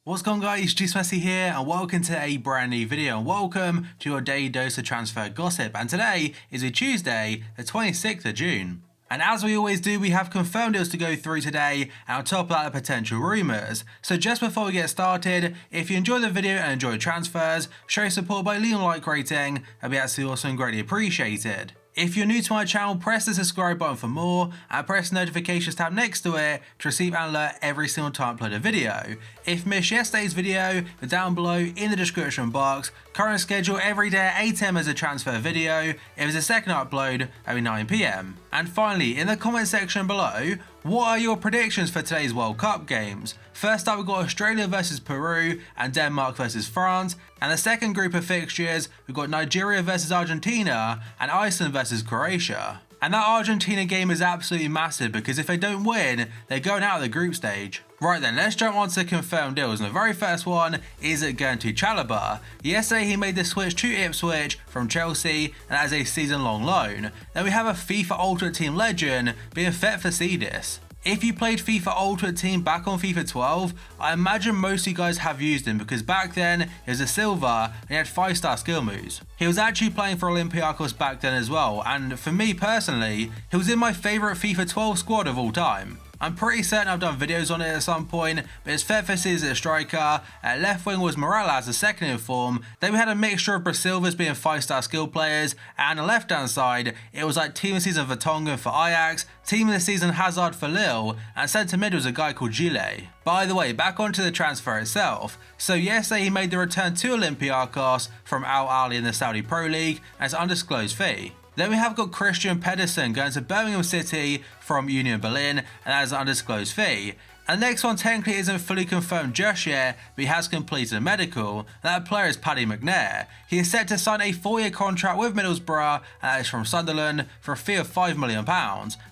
What's going on, guys? Juice Messi here and welcome to a brand new video and welcome to your daily dose of transfer gossip. And today is a Tuesday, the 26th of June. And as we always do, we have confirmed deals to go through today and on top of that the potential rumours. So just before we get started, if you enjoyed the video and enjoyed transfers, show your support by leaving a like rating, that'd be absolutely awesome and greatly appreciated. If you're new to my channel, press the subscribe button for more and press the notifications tab next to it to receive an alert every single time I upload a video. If you missed yesterday's video, then down below in the description box, current schedule every day at 8 AM as a transfer video. If it's a second upload, that'll be 9 PM. And finally, in the comment section below, what are your predictions for today's World Cup games? First up, we've got Australia versus Peru and Denmark versus France. And the second group of fixtures, we've got Nigeria versus Argentina and Iceland versus Croatia. And that Argentina game is absolutely massive because if they don't win, they're going out of the group stage. Right then, let's jump on to confirmed deals. And the very first one is going to Chalobah. Yesterday he made the switch to Ipswich from Chelsea and as a season-long loan. Then we have a FIFA Ultimate Team legend being fit for Cedis. If you played FIFA Ultimate Team back on FIFA 12, I imagine most of you guys have used him because back then he was a silver and he had 5-star skill moves. He was actually playing for Olympiacos back then as well, and for me personally, he was in my favourite FIFA 12 squad of all time. I'm pretty certain I've done videos on it at some point, but his fit for Cedis as a striker, at left wing was Morales the second in form, then we had a mixture of Brasilvas being 5-star skill players, and on the left hand side, it was like team of the season Vertonghen for Ajax, team of the season Hazard for Lille, and centre mid was a guy called Gile. By the way, back onto the transfer itself. So yesterday he made the return to Olympiacos from Al Ahly in the Saudi Pro League as an undisclosed fee. Then we have got Christian Pedersen going to Birmingham City from Union Berlin and as an undisclosed fee. And the next one technically isn't fully confirmed just yet, but he has completed a medical. That player is Paddy McNair. He is set to sign a 4-year contract with Middlesbrough, and that is from Sunderland, for a fee of £5 million.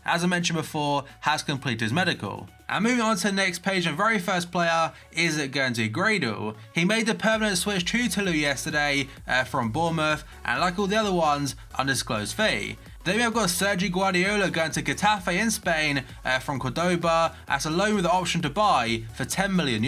As I mentioned before, has completed his medical. And moving on to the next page, the very first player is going to Gradle. He made the permanent switch to Toulouse yesterday from Bournemouth, and like all the other ones, undisclosed fee. Then we have got Sergi Guardiola going to Getafe in Spain from Cordoba as a loan with the option to buy for €10 million.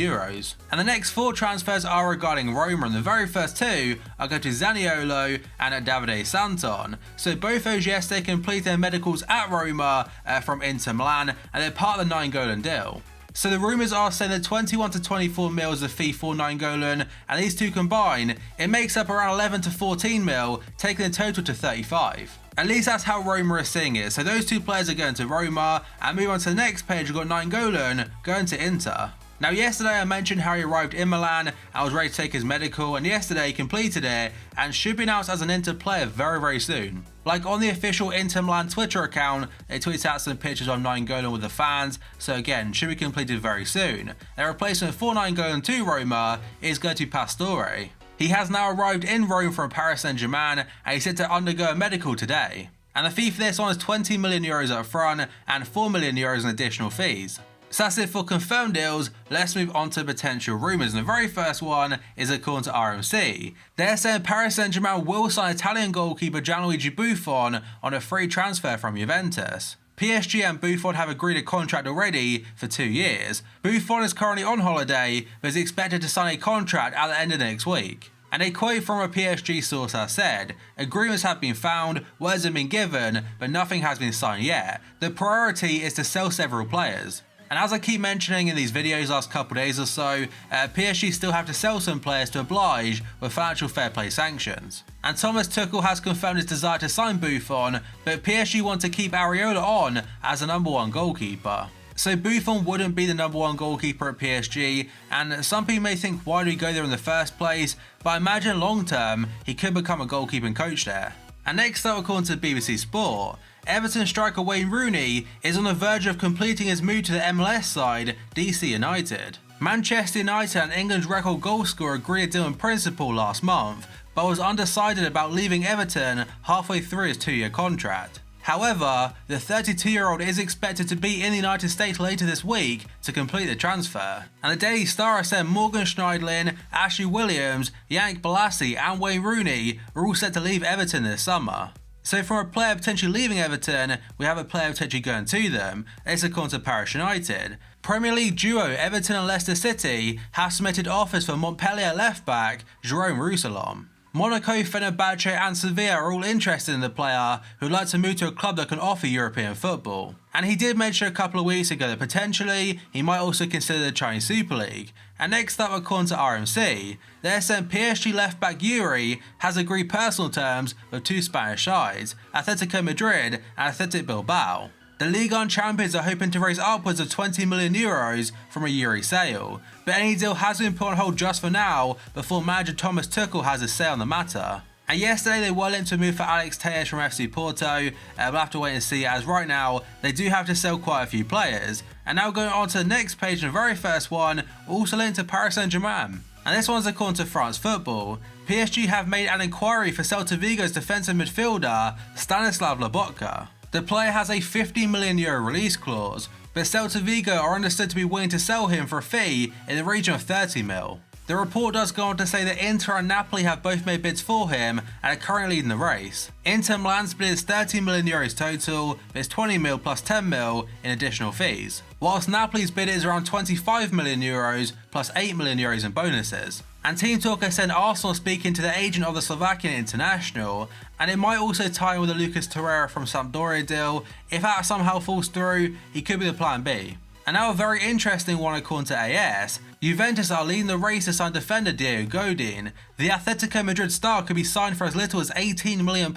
And the next 4 transfers are regarding Roma, and the very first 2 are going to Zaniolo and Davide Santon. So both those yesterday completed their medicals at Roma from Inter Milan, and they're part of the Nainggolan deal. So the rumours are saying that 21 to 24 mil is the fee for Nainggolan, and these two combined, it makes up around 11 to 14 mil, taking the total to 35. At least that's how Roma is seeing it. So those 2 players are going to Roma, and move on to the next page, we've got Nainggolan going to Inter. Now yesterday I mentioned how he arrived in Milan and was ready to take his medical, and yesterday he completed it and should be announced as an Inter player very soon. Like on the official Inter Milan Twitter account, they tweeted out some pictures of Nainggolan with the fans, so again, should be completed very soon. Their replacement for Nainggolan to Roma is going to Pastore. He has now arrived in Rome from Paris Saint-Germain and he's set to undergo a medical today. And the fee for this one is €20 million up front and €4 million in additional fees. So that's it for confirmed deals. Let's move on to potential rumours, and the very first one is according to RMC. They're saying Paris Saint-Germain will sign Italian goalkeeper Gianluigi Buffon on a free transfer from Juventus. PSG and Buffon have agreed a contract already for 2 years. Buffon is currently on holiday, but is expected to sign a contract at the end of next week. And a quote from a PSG source has said, agreements have been found, words have been given, but nothing has been signed yet. The priority is to sell several players. And as I keep mentioning in these videos last couple days or so, PSG still have to sell some players to oblige with financial fair play sanctions. And Thomas Tuchel has confirmed his desire to sign Buffon, but PSG want to keep Areola on as the #1 goalkeeper. So Buffon wouldn't be the #1 goalkeeper at PSG, and some people may think why do he go there in the first place, but I imagine long term he could become a goalkeeping coach there. And next up, according to BBC Sport, Everton striker Wayne Rooney is on the verge of completing his move to the MLS side, DC United. Manchester United and England's record goal scorer agreed a deal in principle last month, but was undecided about leaving Everton halfway through his 2-year contract. However, the 32-year-old is expected to be in the United States later this week to complete the transfer. And the Daily Star said Morgan Schneiderlin, Ashley Williams, Yannick Bolasie and Wayne Rooney are all set to leave Everton this summer. So from a player potentially leaving Everton, we have a player potentially going to them. This according to Paris United. Premier League duo Everton and Leicester City have submitted offers for Montpellier left-back Jerome Roussillon. Monaco, Fenerbahce and Sevilla are all interested in the player who would like to move to a club that can offer European football. And he did mention a couple of weeks ago that potentially he might also consider the Chinese Super League. And next up, according to RMC, their sent PSG left-back Yuri has agreed personal terms with two Spanish sides, Atletico Madrid and Athletic Bilbao. The Ligue 1 champions are hoping to raise upwards of 20 million euros from a Yuri sale, but any deal has been put on hold just for now before manager Thomas Tuchel has a say on the matter. And yesterday they were linked to a move for Alex Telles from FC Porto, we'll have to wait and see, as right now they do have to sell quite a few players. And now going on to the next page, and the very first one, also linked to Paris Saint-Germain. And this one's according to France Football. PSG have made an inquiry for Celta Vigo's defensive midfielder Stanislav Lobotka. The player has a €50 million release clause, but Celta Vigo are understood to be willing to sell him for a fee in the region of 30 mil. The report does go on to say that Inter and Napoli have both made bids for him and are currently leading the race. Inter Milan's bid is €30 million total, but it's 20 mil plus 10 mil in additional fees, whilst Napoli's bid is around €25 million plus 8 million euros in bonuses. And Team Talk has sent Arsenal speaking to the agent of the Slovakian international, and it might also tie in with the Lucas Torreira from Sampdoria deal. If that somehow falls through, he could be the plan B. And now a very interesting one according to AS, Juventus are leading the race to sign defender Diego Godin. The Atletico Madrid star could be signed for as little as £18 million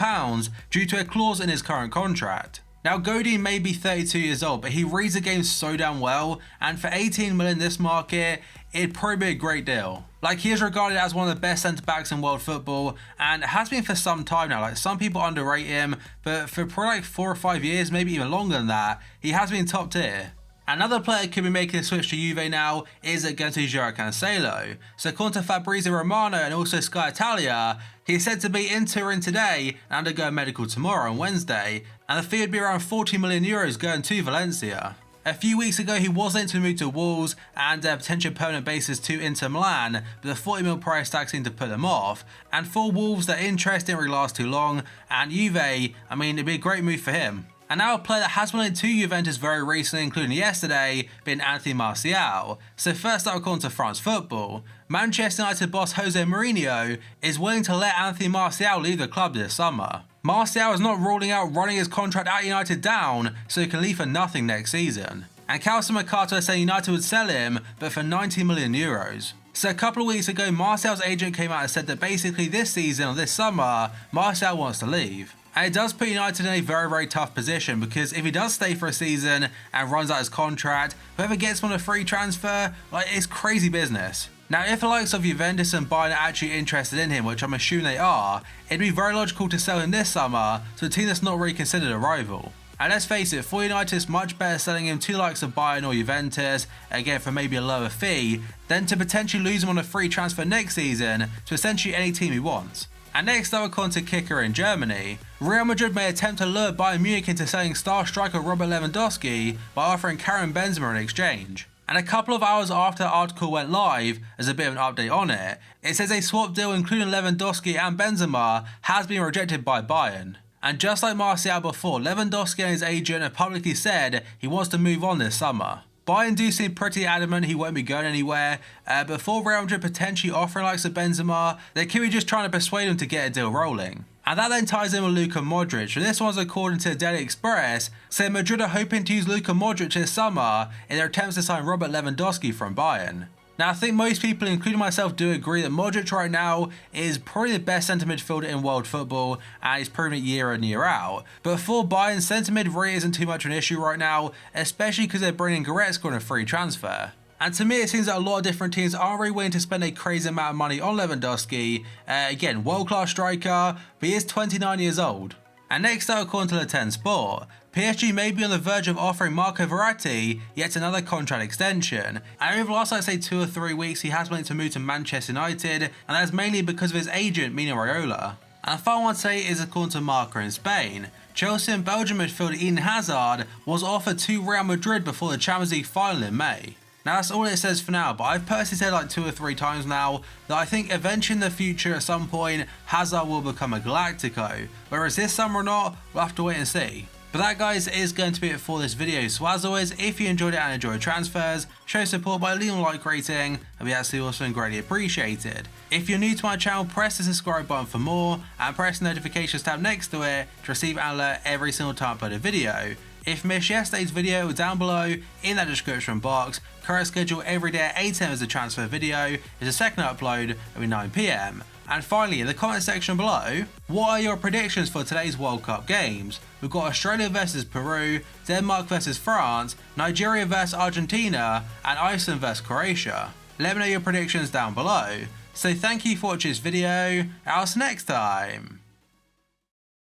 due to a clause in his current contract. Now Godin may be 32 years old, but he reads the game so damn well, and for 18 million in this market, it'd probably be a great deal. Like, he is regarded as one of the best centre backs in world football, and has been for some time now. Like, some people underrate him, but for probably like 4 or 5 years, maybe even longer than that, he has been top tier. Another player could be making a switch to Juve now is against Joao Cancelo. So according to Fabrizio Romano and also Sky Italia, he's said to be in Turin today and undergo medical tomorrow on Wednesday, and the fee would be around €40 million going to Valencia. A few weeks ago he was linked to move to Wolves and a potential permanent basis to Inter Milan, but the 40 mil price tag seemed to put them off. And for Wolves, their interest didn't really last too long, and Juve, I mean, it'd be a great move for him. And now a player that has been linked to Juventus very recently, including yesterday, being Anthony Martial. So first up, according to France Football, Manchester United boss Jose Mourinho is willing to let Anthony Martial leave the club this summer. Martial is not ruling out running his contract at United down, so he can leave for nothing next season. And Calcio Mercato is saying United would sell him, but for €90 million. So a couple of weeks ago, Martial's agent came out and said that basically this season or this summer, Martial wants to leave. And it does put United in a very, very tough position, because if he does stay for a season and runs out his contract, whoever gets him on a free transfer, like, it's crazy business. Now, if the likes of Juventus and Bayern are actually interested in him, which I'm assuming they are, it'd be very logical to sell him this summer to a team that's not really considered a rival. And let's face it, for United it's much better selling him to the likes of Bayern or Juventus, again for maybe a lower fee, than to potentially lose him on a free transfer next season to essentially any team he wants. And next up, according to Kicker in Germany, Real Madrid may attempt to lure Bayern Munich into selling star striker Robert Lewandowski by offering Karim Benzema in exchange. And a couple of hours after the article went live, as a bit of an update on it, it says a swap deal including Lewandowski and Benzema has been rejected by Bayern. And just like Martial before, Lewandowski and his agent have publicly said he wants to move on this summer. Bayern do seem pretty adamant he won't be going anywhere, but for Real Madrid potentially offering likes of Benzema, they could be just trying to persuade him to get a deal rolling. And that then ties in with Luka Modric, and this one's according to Daily Express, saying Madrid are hoping to use Luka Modric this summer in their attempts to sign Robert Lewandowski from Bayern. Now, I think most people, including myself, do agree that Modric right now is probably the best centre midfielder in world football, and he's proven it year in, year out. But for Bayern, centre mid really isn't too much of an issue right now, especially because they're bringing Goretzka on a free transfer. And to me, it seems that a lot of different teams aren't really willing to spend a crazy amount of money on Lewandowski. Again, world-class striker, but he is 29 years old. And next up, according to Le 10 Sport, PSG may be on the verge of offering Marco Verratti yet another contract extension. And over the last, I'd say 2 or 3 weeks, he has wanted to move to Manchester United, and that's mainly because of his agent, Mino Raiola. And the final one to say is according to Marca in Spain. Chelsea and Belgian midfielder Eden Hazard was offered to Real Madrid before the Champions League final in May. Now that's all it says for now, but I've personally said like 2 or 3 times now that I think eventually in the future at some point Hazard will become a Galactico. Whether it's this summer or not, we'll have to wait and see. But that, guys, is going to be it for this video. So as always, if you enjoyed it and enjoyed transfers, show support by leaving a like rating, and be absolutely awesome and greatly appreciated. If you're new to my channel, press the subscribe button for more, and press the notifications tab next to it to receive an alert every single time I upload a video. If you missed yesterday's video, down below in that description box, current schedule every day at 8 AM as a transfer video, is a second upload at 9 PM. And finally, in the comment section below, what are your predictions for today's World Cup games? We've got Australia versus Peru, Denmark versus France, Nigeria versus Argentina, and Iceland versus Croatia. Let me know your predictions down below. So thank you for watching this video, and I'll see you next time.